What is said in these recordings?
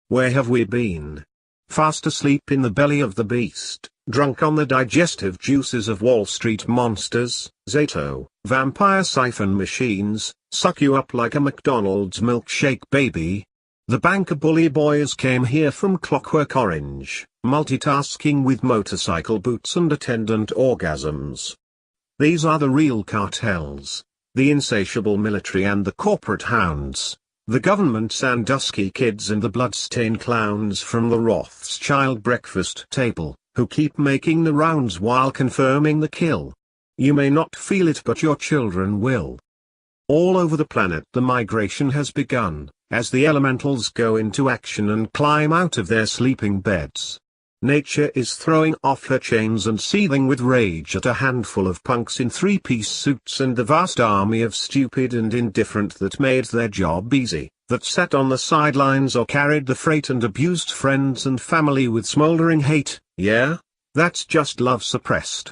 Where have we been? Fast asleep in the belly of the beast, drunk on the digestive juices of Wall Street monsters, Zato, vampire siphon machines, suck you up like a McDonald's milkshake baby. The banker bully boys came here from Clockwork Orange, multitasking with motorcycle boots and attendant orgasms. These are the real cartels, the insatiable military and the corporate hounds, the government Sandusky kids and the bloodstained clowns from the Rothschild breakfast table, who keep making the rounds while confirming the kill. You may not feel it, but your children will. All over the planet the migration has begun, as the elementals go into action and climb out of their sleeping beds. Nature is throwing off her chains and seething with rage at a handful of punks in three-piece suits and the vast army of stupid and indifferent that made their job easy, that sat on the sidelines or carried the freight and abused friends and family with smoldering hate. Yeah, that's just love suppressed.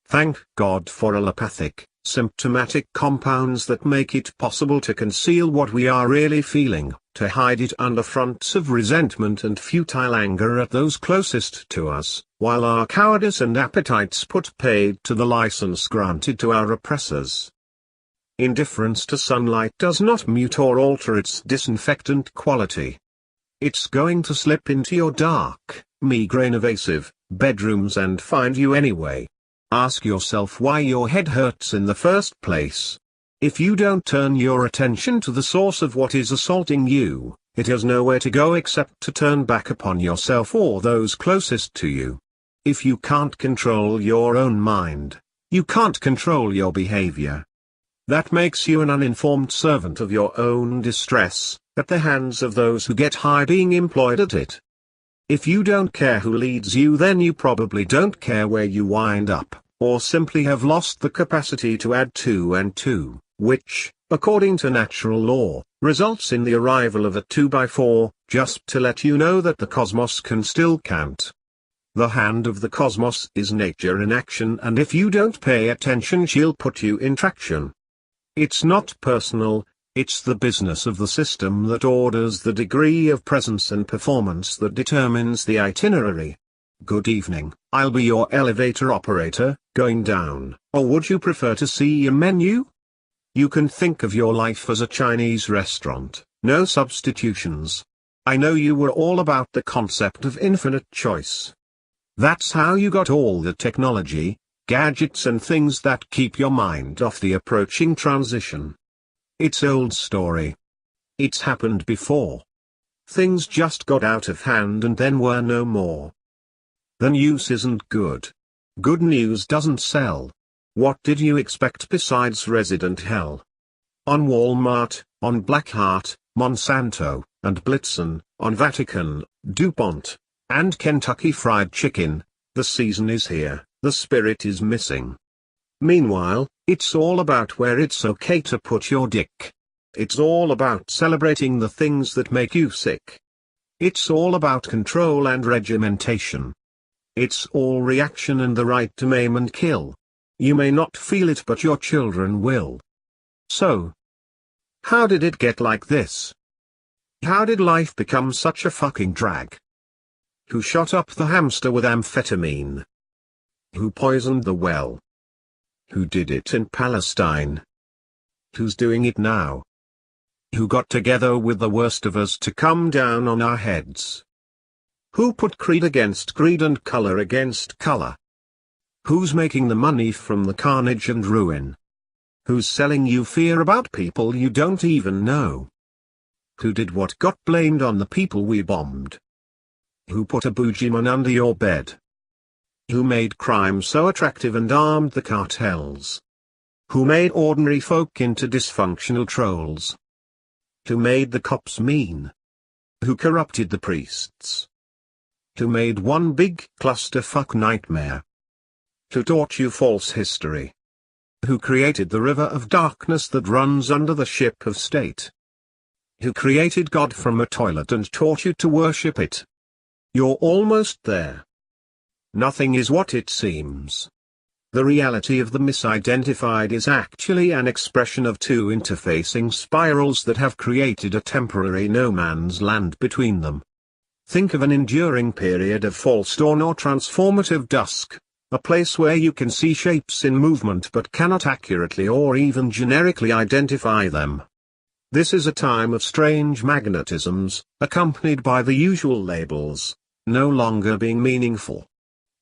Thank God for allopathic, symptomatic compounds that make it possible to conceal what we are really feeling, to hide it under fronts of resentment and futile anger at those closest to us, while our cowardice and appetites put paid to the license granted to our oppressors. Indifference to sunlight does not mute or alter its disinfectant quality. It's going to slip into your dark, migraine-evasive bedrooms and find you anyway. Ask yourself why your head hurts in the first place. If you don't turn your attention to the source of what is assaulting you, it has nowhere to go except to turn back upon yourself or those closest to you. If you can't control your own mind, you can't control your behavior. That makes you an uninformed servant of your own distress, at the hands of those who get high being employed at it. If you don't care who leads you, then you probably don't care where you wind up, or simply have lost the capacity to add 2 and 2. Which, according to natural law, results in the arrival of a 2x4, just to let you know that the cosmos can still count. The hand of the cosmos is nature in action, and if you don't pay attention she'll put you in traction. It's not personal, it's the business of the system that orders the degree of presence and performance that determines the itinerary. Good evening, I'll be your elevator operator, going down, or would you prefer to see a menu? You can think of your life as a Chinese restaurant, no substitutions. I know you were all about the concept of infinite choice. That's how you got all the technology, gadgets and things that keep your mind off the approaching transition. It's old story. It's happened before. Things just got out of hand and then were no more. The news isn't good. Good news doesn't sell. What did you expect besides resident hell? On Walmart, on Blackheart, Monsanto, and Blitzen, on Vatican, DuPont, and Kentucky Fried Chicken, the season is here, the spirit is missing. Meanwhile, it's all about where it's okay to put your dick. It's all about celebrating the things that make you sick. It's all about control and regimentation. It's all reaction and the right to maim and kill. You may not feel it, but your children will. So, how did it get like this? How did life become such a fucking drag? Who shot up the hamster with amphetamine? Who poisoned the well? Who did it in Palestine? Who's doing it now? Who got together with the worst of us to come down on our heads? Who put creed against creed and color against color? Who's making the money from the carnage and ruin? Who's selling you fear about people you don't even know? Who did what got blamed on the people we bombed? Who put a boogeyman under your bed? Who made crime so attractive and armed the cartels? Who made ordinary folk into dysfunctional trolls? Who made the cops mean? Who corrupted the priests? Who made one big clusterfuck nightmare? Who taught you false history? Who created the river of darkness that runs under the ship of state? Who created God from a toilet and taught you to worship it? You're almost there. Nothing is what it seems. The reality of the misidentified is actually an expression of two interfacing spirals that have created a temporary no man's land between them. Think of an enduring period of false dawn or transformative dusk, a place where you can see shapes in movement but cannot accurately or even generically identify them. This is a time of strange magnetisms, accompanied by the usual labels, no longer being meaningful.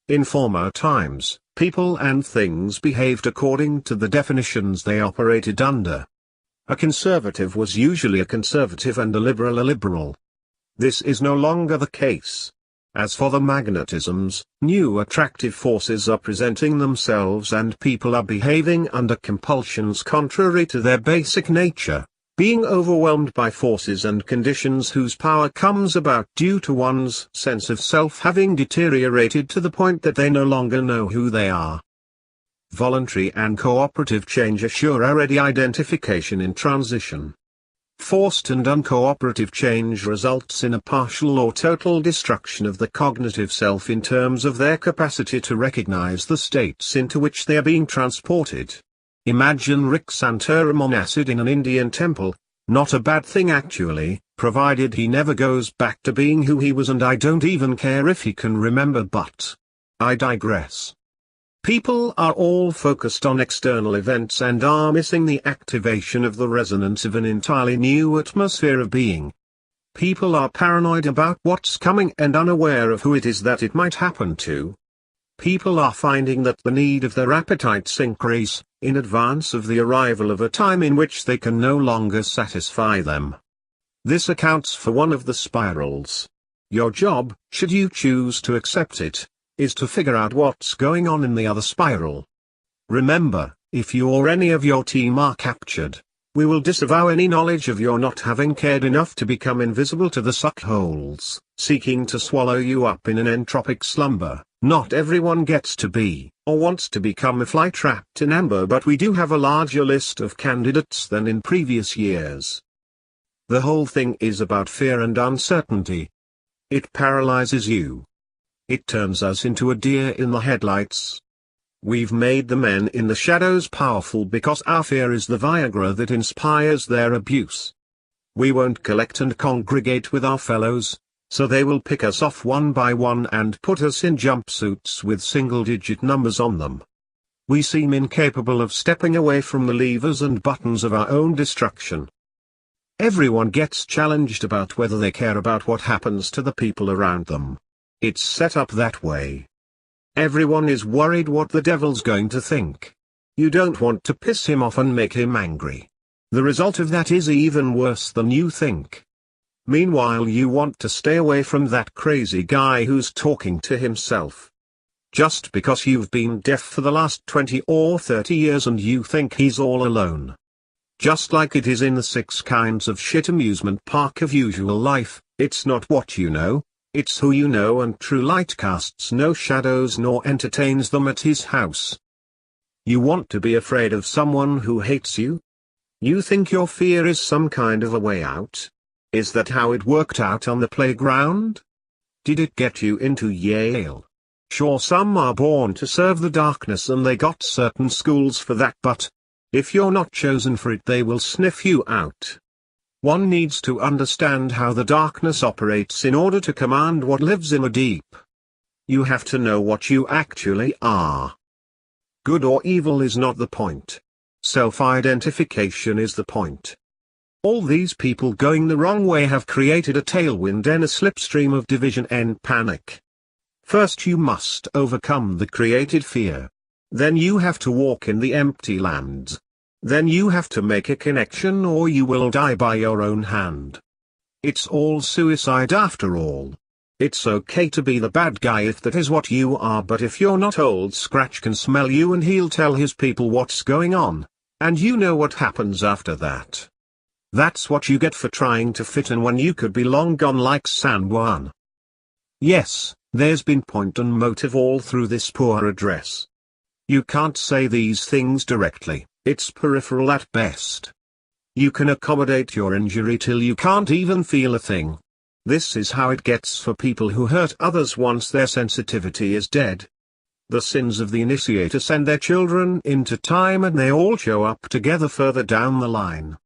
In former times, people and things behaved according to the definitions they operated under. A conservative was usually a conservative and a liberal. This is no longer the case. As for the magnetisms, new attractive forces are presenting themselves and people are behaving under compulsions contrary to their basic nature, being overwhelmed by forces and conditions whose power comes about due to one's sense of self having deteriorated to the point that they no longer know who they are. Voluntary and cooperative change assure already identification in transition. Forced and uncooperative change results in a partial or total destruction of the cognitive self in terms of their capacity to recognize the states into which they are being transported. Imagine Rick Santorum on acid in an Indian temple, not a bad thing actually, provided he never goes back to being who he was, and I don't even care if he can remember, but I digress. People are all focused on external events and are missing the activation of the resonance of an entirely new atmosphere of being. People are paranoid about what's coming and unaware of who it is that it might happen to. People are finding that the need of their appetites increase, in advance of the arrival of a time in which they can no longer satisfy them. This accounts for one of the spirals. Your job, should you choose to accept it, is to figure out what's going on in the other spiral. Remember, if you or any of your team are captured, we will disavow any knowledge of your not having cared enough to become invisible to the suckholes, seeking to swallow you up in an entropic slumber. Not everyone gets to be, or wants to become a fly trapped in amber, but we do have a larger list of candidates than in previous years. The whole thing is about fear and uncertainty. It paralyzes you. It turns us into a deer in the headlights. We've made the men in the shadows powerful because our fear is the Viagra that inspires their abuse. We won't collect and congregate with our fellows, so they will pick us off one by one and put us in jumpsuits with single-digit numbers on them. We seem incapable of stepping away from the levers and buttons of our own destruction. Everyone gets challenged about whether they care about what happens to the people around them. It's set up that way. Everyone is worried what the devil's going to think. You don't want to piss him off and make him angry. The result of that is even worse than you think. Meanwhile, you want to stay away from that crazy guy who's talking to himself. Just because you've been deaf for the last 20 or 30 years and you think he's all alone. Just like it is in the 6 kinds of shit amusement park of usual life, it's not what you know, it's who you know, and true light casts no shadows nor entertains them at his house. You want to be afraid of someone who hates you? You think your fear is some kind of a way out? Is that how it worked out on the playground? Did it get you into Yale? Sure, some are born to serve the darkness and they got certain schools for that, but if you're not chosen for it, they will sniff you out. One needs to understand how the darkness operates in order to command what lives in the deep. You have to know what you actually are. Good or evil is not the point. Self-identification is the point. All these people going the wrong way have created a tailwind and a slipstream of division and panic. First you must overcome the created fear. Then you have to walk in the empty lands. Then you have to make a connection or you will die by your own hand. It's all suicide after all. It's okay to be the bad guy if that is what you are, but if you're not, Old Scratch can smell you and he'll tell his people what's going on, and you know what happens after that. That's what you get for trying to fit in when you could be long gone like San Juan. Yes, there's been point and motive all through this poor address. You can't say these things directly, it's peripheral at best. You can accommodate your injury till you can't even feel a thing. This is how it gets for people who hurt others once their sensitivity is dead. The sins of the initiator send their children into time and they all show up together further down the line.